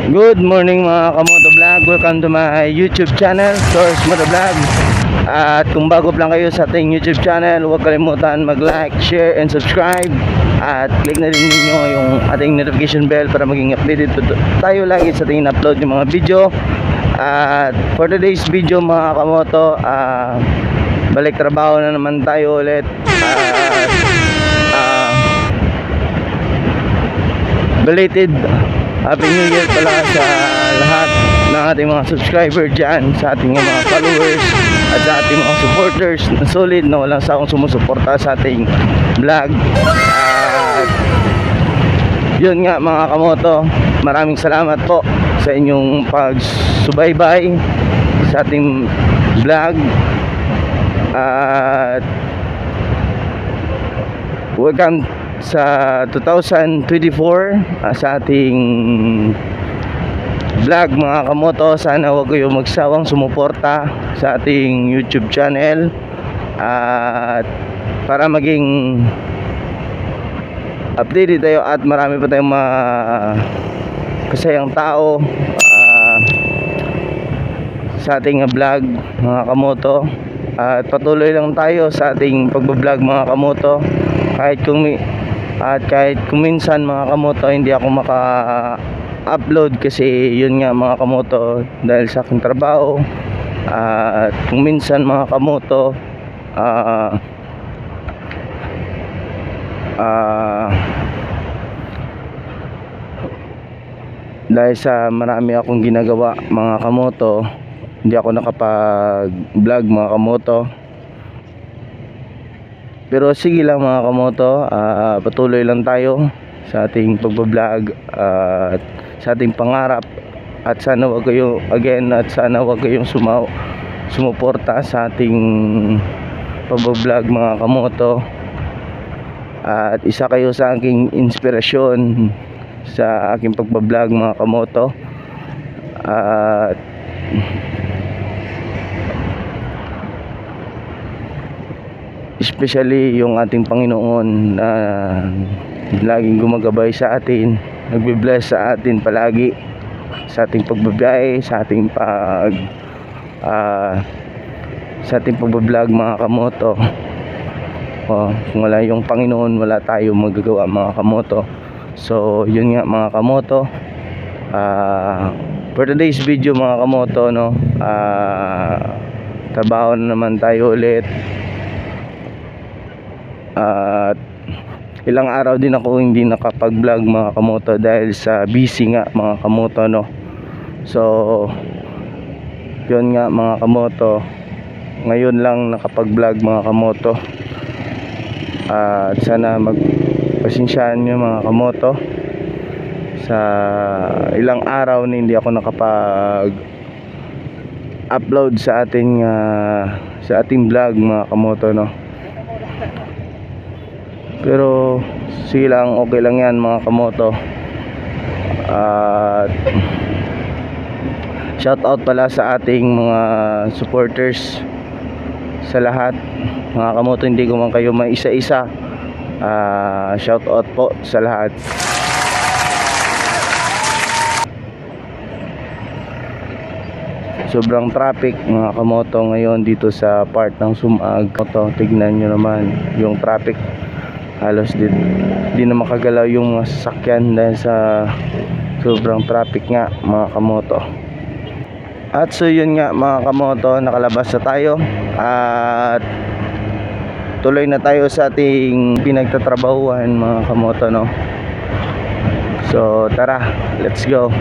Good morning mga kamoto vlog. Welcome to my YouTube channel, Source Moto Vlog. At kung bago lang kayo sa ating YouTube channel, huwag kalimutan mag-like, share, and subscribe. At click na rin ninyo yung ating notification bell para maging updated tayo lagi sa ating upload yung mga video. At for today's video mga kamoto, balik trabaho na naman tayo ulit. Belated Happy New Year pala sa lahat ng ating mga subscriber dyan, sa ating mga followers at sa ating mga supporters na solid na walang sawang sumusuporta sa ating vlog. At yun nga mga kamoto, maraming salamat po sa inyong pagsubaybay sa ating vlog. At welcome sa 2024 sa ating vlog mga kamoto. Sana huwag kayong magsawang sumuporta sa ating YouTube channel at para maging updated tayo at marami pa tayong kasayang tao sa ating vlog mga kamoto. At patuloy lang tayo sa ating pagbablog mga kamoto, kahit kung minsan mga kamoto hindi ako maka-upload kasi yun nga mga kamoto dahil sa aking trabaho. At kung minsan mga kamoto dahil sa marami akong ginagawa mga kamoto, hindi ako nakapag-vlog mga kamoto. Pero sige lang mga kamoto, patuloy lang tayo sa ating pagbablog at sa ating pangarap. At sana wag kayong sumuporta sa ating pagbablog mga kamoto. At isa kayo sa aking inspirasyon sa aking pagbablog mga kamoto. At especially yung ating Panginoon na laging gumagabay sa atin, nagbe-bless sa atin palagi sa ating pagbabiyahe, sa ating pagbablog mga kamoto. Kung wala yung Panginoon, wala tayong magagawa mga kamoto. So yun nga mga kamoto, for today's video mga kamoto, trabaho na naman tayo ulit. At ilang araw din ako hindi nakapag-vlog mga kamoto dahil sa busy nga mga kamoto So yun nga mga kamoto, ngayon lang nakapag-vlog mga kamoto. At sana magpasensyaan nyo mga kamoto sa ilang araw na hindi ako nakapag-upload sa ating vlog mga kamoto Pero sige lang, okay lang yan mga kamoto. At shout out pala sa ating mga supporters sa lahat mga kamoto, hindi ko man kayo maisa-isa. Shout out po sa lahat. Sobrang traffic mga kamoto ngayon dito sa part ng Sumag. Tignan nyo naman yung traffic, halos di na makagalaw yung mga sasakyan dahil sa sobrang traffic nga mga kamoto. At so yun nga mga kamoto, nakalabas na tayo at tuloy na tayo sa ating pinagtatrabahuhan mga kamoto So tara, let's go.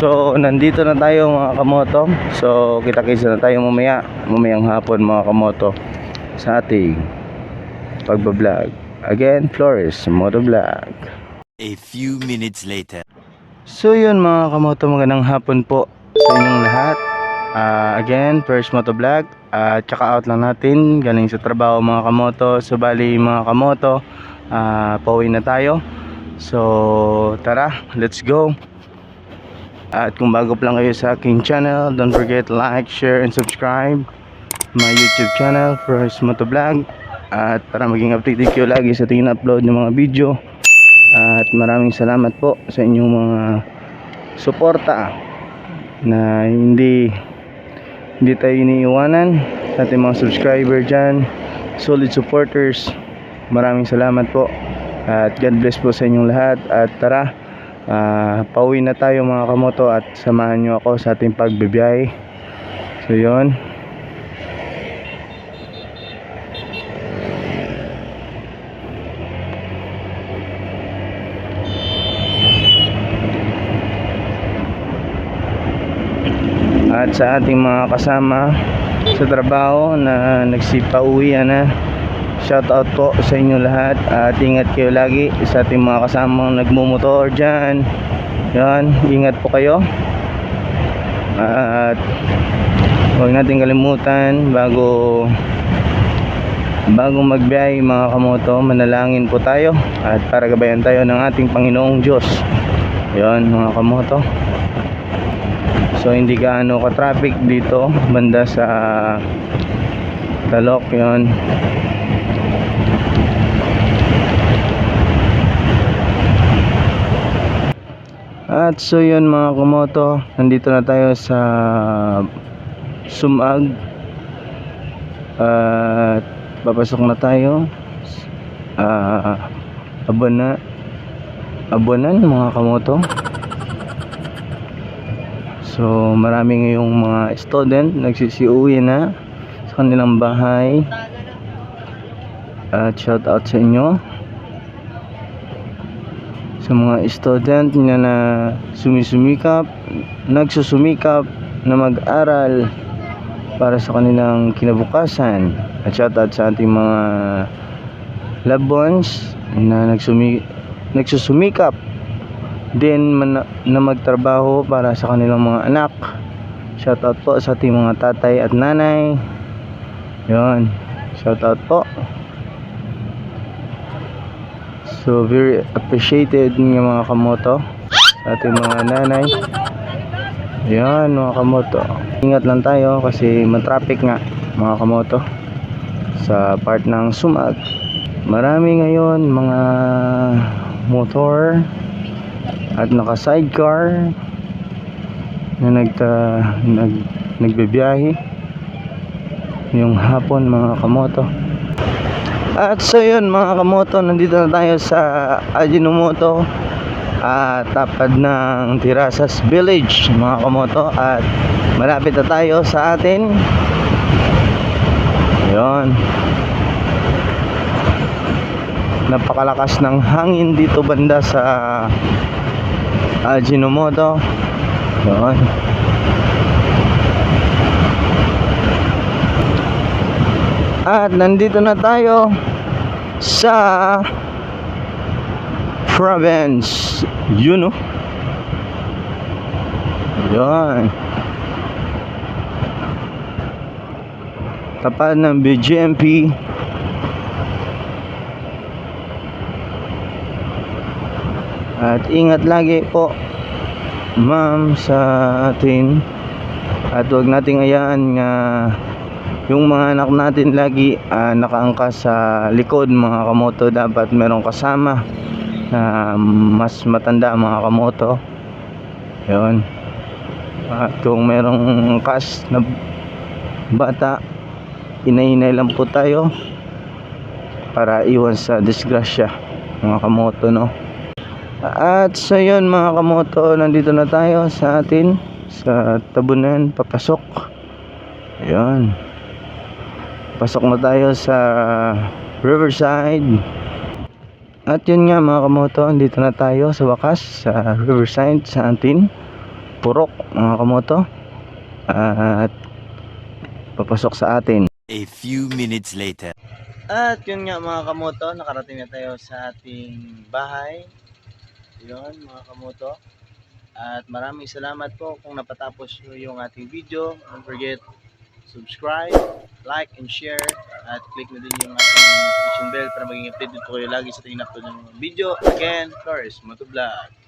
So nandito na tayo mga kamoto. So kita-kits na tayo mamayang hapon mga kamoto sa ating pagbablog. Again, Flores Moto Vlog. A few minutes later. So yun mga kamoto, magandang hapon po sa inyong lahat. Again, first motovlog. Check out lang natin. Galing sa trabaho mga kamoto. So bali mga kamoto, pauwi na tayo. So tara, let's go. At kung bago pa lang kayo sa aking channel, don't forget to like, share, and subscribe my YouTube channel, First Motovlog. At para maging updated kayo lagi sa ating upload ng mga video. At maraming salamat po sa inyong mga suporta na hindi tayo iniiwanan, sa ating mga subscriber dyan, solid supporters. Maraming salamat po at God bless po sa inyong lahat. At tara, pauwi na tayo mga kamoto at samahan nyo ako sa ating pagbibiyahe. So yun, at sa ating mga kasama sa trabaho na nagsipauwi na, shout out po sa inyo lahat. At ingat kayo lagi sa ating mga kasamang nagmumotor dyan. Yan, ingat po kayo. At huwag natin kalimutan bago magbiyahe mga kamoto, manalangin po tayo at para gabayan tayo ng ating Panginoong Diyos. Yan mga kamoto. So hindi gaano ka-traffic dito banda sa Talok. Yon. At so yun mga kamoto, nandito na tayo sa Sumag. At papasok na tayo. Abonan mga kamoto. So marami ngayong mga student nagsisiuwi na sa kanilang bahay. At shout out sa inyo sa mga student na nagsusumikap na mag-aral para sa kanilang kinabukasan. At shout out sa ating mga loved ones na nagsusumikap din na magtrabaho para sa kanilang mga anak. Shout out po sa ating mga tatay at nanay. Yon, shout out po. So very appreciated ng mga kamoto sa ating mga nanay. Yan mga kamoto, ingat lang tayo kasi matraffic nga mga kamoto sa part ng Sumag. Marami ngayon mga motor at naka sidecar na nagbibiyahe yung hapon mga kamoto. At so yun mga kamoto, nandito na tayo sa Ajinomoto at tapad ng Tirasas Village mga kamoto. At malapit na tayo sa atin. Yun, napakalakas ng hangin dito banda sa Ajinomoto. Yun. At nandito na tayo sa province, you know. Yan, tapat ng BGMP. At ingat lagi po ma'am sa atin. At huwag nating ayaan nga yung mga anak natin lagi nakaangkas sa likod mga kamoto. Dapat merong kasama na mas matanda mga kamoto. Yun. At kung merong angkas na bata, inay lang po tayo para iwan sa disgrasya mga kamoto, no. At so yun mga kamoto, nandito na tayo sa atin sa Tabunan, papasok. Ayun, pasok na tayo sa Riverside. At yun nga mga kamoto, dito na tayo sa wakas sa Riverside sa Antin, Purok mga kamoto. At papasok sa atin. A few minutes later. At yun nga mga kamoto, nakarating na tayo sa ating bahay. Yun mga kamoto. At maraming salamat po kung napatapos nyo yung ating video. Don't forget, subscribe, like, and share. At click na din yung ating notification bell para maging updated po kayo lagi sa ating upload ng mga video. Again, Flores Motovlog.